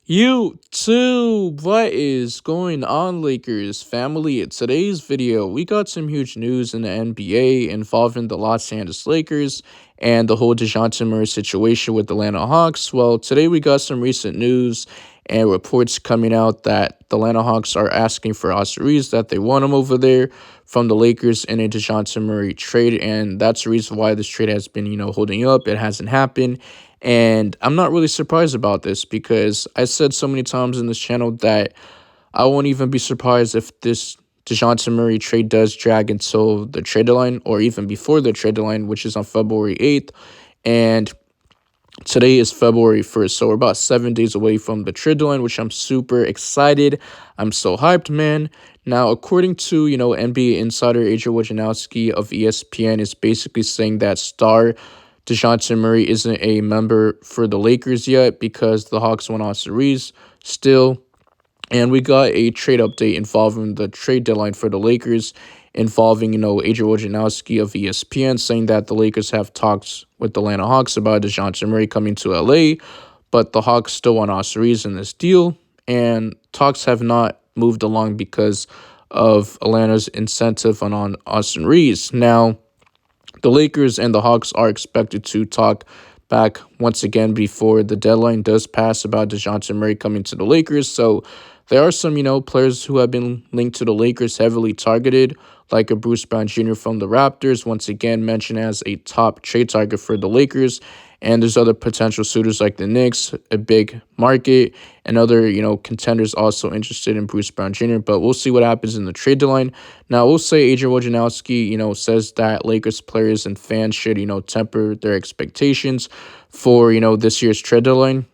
YouTube, what is going on, Lakers family? In today's video, we got some huge news in the NBA involving the Los Angeles Lakers and the whole Dejounte Murray situation with the Atlanta Hawks. Well, today we got some recent news and reports coming out that the Atlanta Hawks are asking for Reaves, that they want him over there from the Lakers in a Dejounte Murray trade, and that's the reason why this trade has been, holding up. It hasn't happened. And I'm not really surprised about this because I said so many times in this channel that I won't even be surprised if this Dejounte Murray trade does drag until the trade deadline or even before the trade deadline, which is on February 8th. And today is February 1st, so we're about 7 days away from the trade deadline, which I'm super excited. I'm so hyped, man. Now, according to, NBA insider Adrian Wojnarowski of ESPN is basically saying that star Dejounte Murray isn't a member for the Lakers yet because the Hawks went on Reaves still. And we got a trade update involving the trade deadline for the Lakers, involving, Adrian Wojnarowski of ESPN saying that the Lakers have talks with the Atlanta Hawks about Dejounte Murray coming to LA, but the Hawks still want Austin Reaves in this deal, and talks have not moved along because of Atlanta's incentive on Austin Reaves. Now, the Lakers and the Hawks are expected to talk back once again before the deadline does pass about Dejounte Murray coming to the Lakers. So there are some, players who have been linked to the Lakers heavily targeted, like a Bruce Brown Jr. from the Raptors, once again mentioned as a top trade target for the Lakers. And there's other potential suitors like the Knicks, a big market, and other, contenders also interested in Bruce Brown Jr. But we'll see what happens in the trade deadline. Now, we'll say Adrian Wojnarowski, says that Lakers players and fans should, temper their expectations for, this year's trade deadline,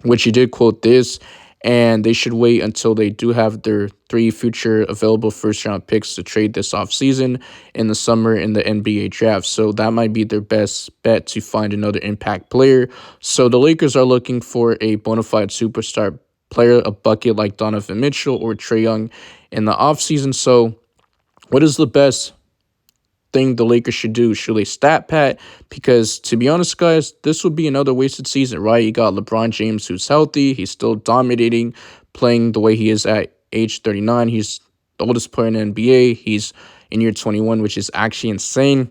which he did quote this, and they should wait until they do have their 3 future available first-round picks to trade this offseason in the summer in the NBA draft. So that might be their best bet to find another impact player. So the Lakers are looking for a bona fide superstar player, a bucket like Donovan Mitchell or Trae Young in the offseason. So what is the best thing the Lakers should do? Should they stat pat? Because to be honest, guys, this would be another wasted season, right? You got LeBron James, who's healthy. He's still dominating, playing the way he is at age 39. He's the oldest player in the NBA. He's in year 21, which is actually insane.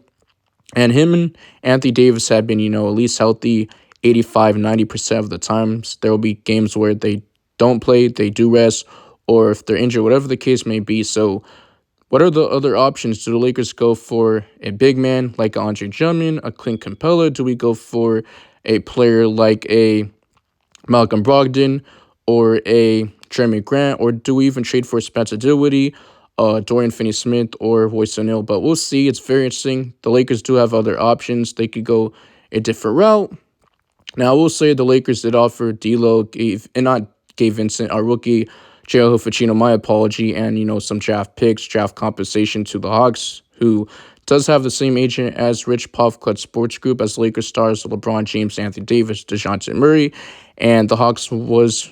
And him and Anthony Davis have been, at least healthy 85-90% of the times. There will be games where they don't play, they do rest, or if they're injured, whatever the case may be. So what are the other options? Do the Lakers go for a big man like Andre Drummond, a Clint Capella? Do we go for a player like a Malcolm Brogdon or a Jeremy Grant? Or do we even trade for Spencer Dinwiddie, Dorian Finney-Smith, or Royce O'Neal? But we'll see. It's very interesting. The Lakers do have other options. They could go a different route. Now, I will say the Lakers did offer D'Lo, not Gabe Vincent, our rookie, J.O. Ficino, my apology, and, some draft picks, draft compensation to the Hawks, who does have the same agent as Rich Pofklutz Sports Group as Lakers stars LeBron James, Anthony Davis, Dejounte Murray, and the Hawks was,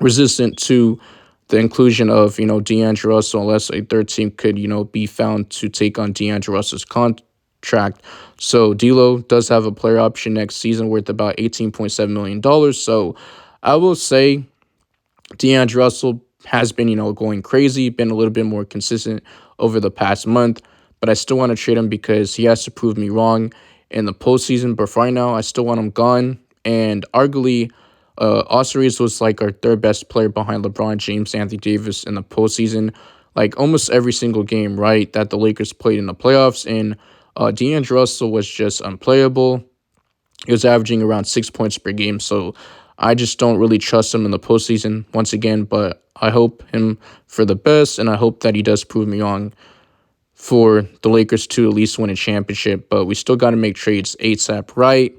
resistant to the inclusion of, D'Angelo Russell unless a third team could, be found to take on D'Angelo Russell's contract. So D'Lo does have a player option next season worth about $18.7 million. So I will say D'Angelo Russell has been, going crazy, been a little bit more consistent over the past month, but I still want to trade him because he has to prove me wrong in the postseason. But for right now, I still want him gone. And arguably, Austin Reaves was like our third best player behind LeBron James, Anthony Davis in the postseason, like almost every single game, right, that the Lakers played in the playoffs. And D'Angelo Russell was just unplayable. He was averaging around 6 points per game, so I just don't really trust him in the postseason once again, but I hope him for the best, and I hope that he does prove me wrong for the Lakers to at least win a championship, but we still got to make trades ASAP, right?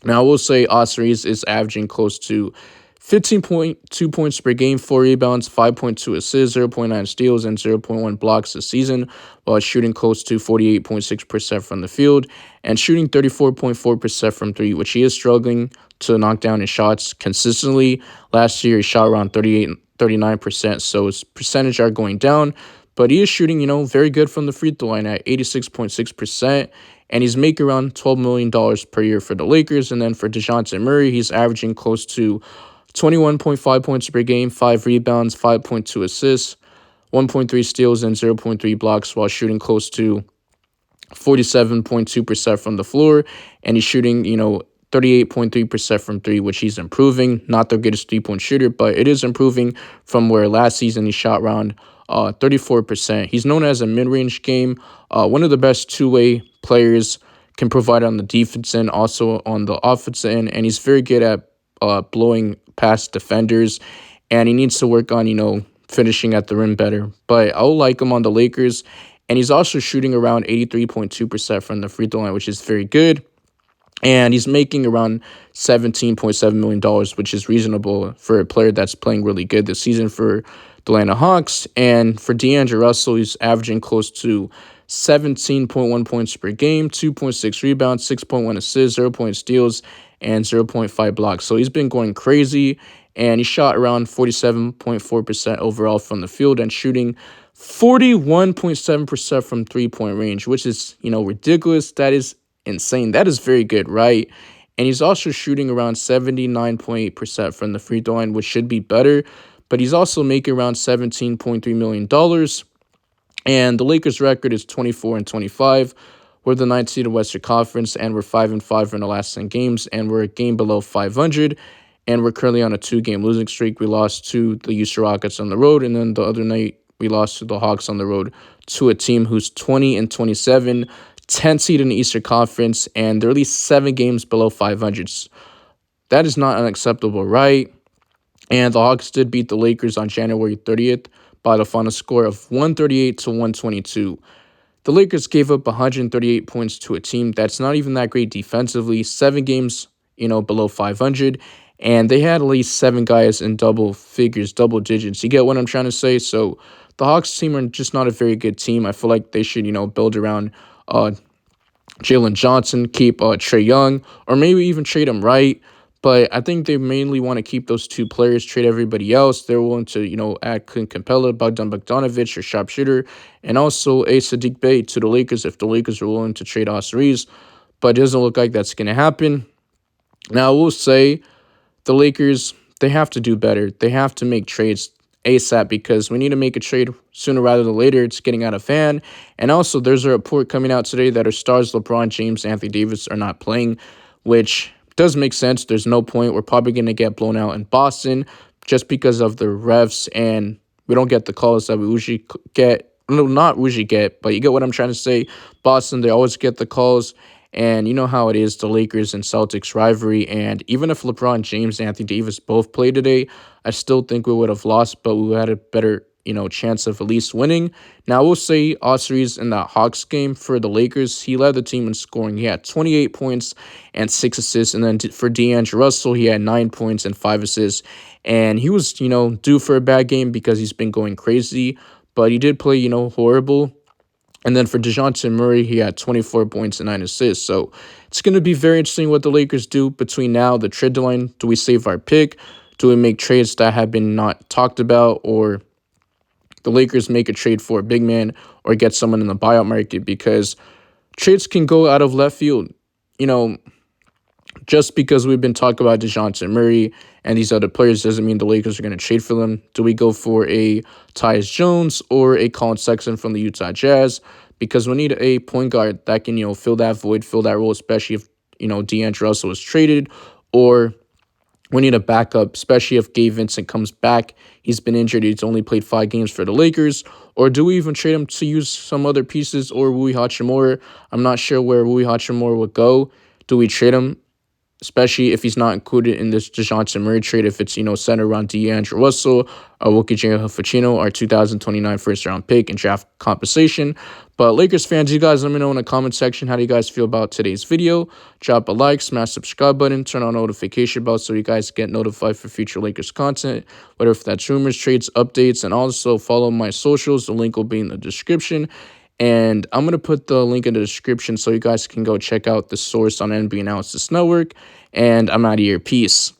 Now, I will say Austin Reaves is averaging close to 15.2 points per game, 4 rebounds, 5.2 assists, 0.9 steals, and 0.1 blocks this season, while shooting close to 48.6% from the field and shooting 34.4% from 3, which he is struggling to knock down his shots consistently. Last year, he shot around 39%, so his percentage are going down, but he is shooting, very good from the free throw line at 86.6%, and he's making around $12 million per year for the Lakers. And then for Dejounte Murray, he's averaging close to 21.5 points per game, 5 rebounds, 5.2 assists, 1.3 steals, and 0.3 blocks, while shooting close to 47.2% from the floor. And he's shooting, 38.3% from three, which he's improving. Not the greatest three-point shooter, but it is improving from where last season he shot around 34%. He's known as a mid-range game, one of the best two-way players, can provide on the defense end, also on the offense end, and he's very good at blowing past defenders, and he needs to work on, finishing at the rim better. But I'll like him on the Lakers, and he's also shooting around 83.2% from the free throw line, which is very good. And he's making around $17.7 million, which is reasonable for a player that's playing really good this season for the Atlanta Hawks. And for D'Angelo Russell, he's averaging close to 17.1 points per game, 2.6 rebounds, 6.1 assists, 0 point steals, and 0.5 blocks. So he's been going crazy, and he shot around 47.4% overall from the field and shooting 41.7% from three-point range, which is, ridiculous. That is insane. That is very good, right? And he's also shooting around 79.8% from the free throw line, which should be better. But he's also making around $17.3 million. And the Lakers' record is 24-25. We're the 9th seed in the Western Conference, and we're 5-5 in the last 10 games, and we're a game below 500. And we're currently on a 2-game losing streak. We lost to the Houston Rockets on the road, and then the other night we lost to the Hawks on the road, to a team who's 20-27, 10th seed in the Eastern Conference, and they're at least 7 games below 500. That is not unacceptable, right? And the Hawks did beat the Lakers on January 30th by the final score of 138-122. The Lakers gave up 138 points to a team that's not even that great defensively, 7 games, below 500, and they had at least 7 guys in double figures, double digits. You get what I'm trying to say? So the Hawks team are just not a very good team. I feel like they should, build around Jalen Johnson, keep Trae Young, or maybe even trade him, right? But I think they mainly want to keep those 2 players, trade everybody else. They're willing to, add Clint Capella, Bogdan Bogdanovic, or sharpshooter, and also a Sadiq Bey to the Lakers if the Lakers are willing to trade Austin Reaves. But it doesn't look like that's going to happen. Now, I will say the Lakers, they have to do better. They have to make trades ASAP because we need to make a trade sooner rather than later. It's getting out of hand. And also, there's a report coming out today that our stars LeBron James and Anthony Davis are not playing, which does make sense. There's no point. We're probably going to get blown out in Boston just because of the refs, and we don't get the calls that we usually get. No, not usually get, but you get what I'm trying to say. Boston, they always get the calls, and you know how it is, the Lakers and Celtics rivalry. And even if LeBron James and Anthony Davis both played today, I still think we would have lost, but we had a better chance of at least winning. Now, I will say Austin Reaves in that Hawks game for the Lakers, he led the team in scoring. He had 28 points and 6 assists. And then for D'Angelo Russell, he had 9 points and 5 assists. And he was, due for a bad game because he's been going crazy. But he did play, horrible. And then for Dejounte Murray, he had 24 points and 9 assists. So it's going to be very interesting what the Lakers do between now, the trade deadline. Do we save our pick? Do we make trades that have been not talked about, or the Lakers make a trade for a big man or get someone in the buyout market? Because trades can go out of left field. Just because we've been talking about Dejounte Murray and these other players doesn't mean the Lakers are going to trade for them. Do we go for a Tyus Jones or a Colin Sexton from the Utah Jazz? Because we need a point guard that can, fill that void, fill that role, especially if, D'Angelo Russell is traded, or we need a backup, especially if Gabe Vincent comes back. He's been injured. He's only played 5 games for the Lakers. Or do we even trade him to use some other pieces, or Rui Hachimura? I'm not sure where Rui Hachimura would go. Do we trade him, especially if he's not included in this Dejounte Murray trade, if it's, centered around D'Angelo Russell, Wokijinga Hafachino, our 2029 first-round pick and draft compensation. But Lakers fans, you guys let me know in the comment section how do you guys feel about today's video. Drop a like, smash the subscribe button, turn on notification bell so you guys get notified for future Lakers content, whether if that's rumors, trades, updates, and also follow my socials. The link will be in the description. And I'm going to put the link in the description so you guys can go check out the source on NBA Analysis Network. And I'm out of here. Peace.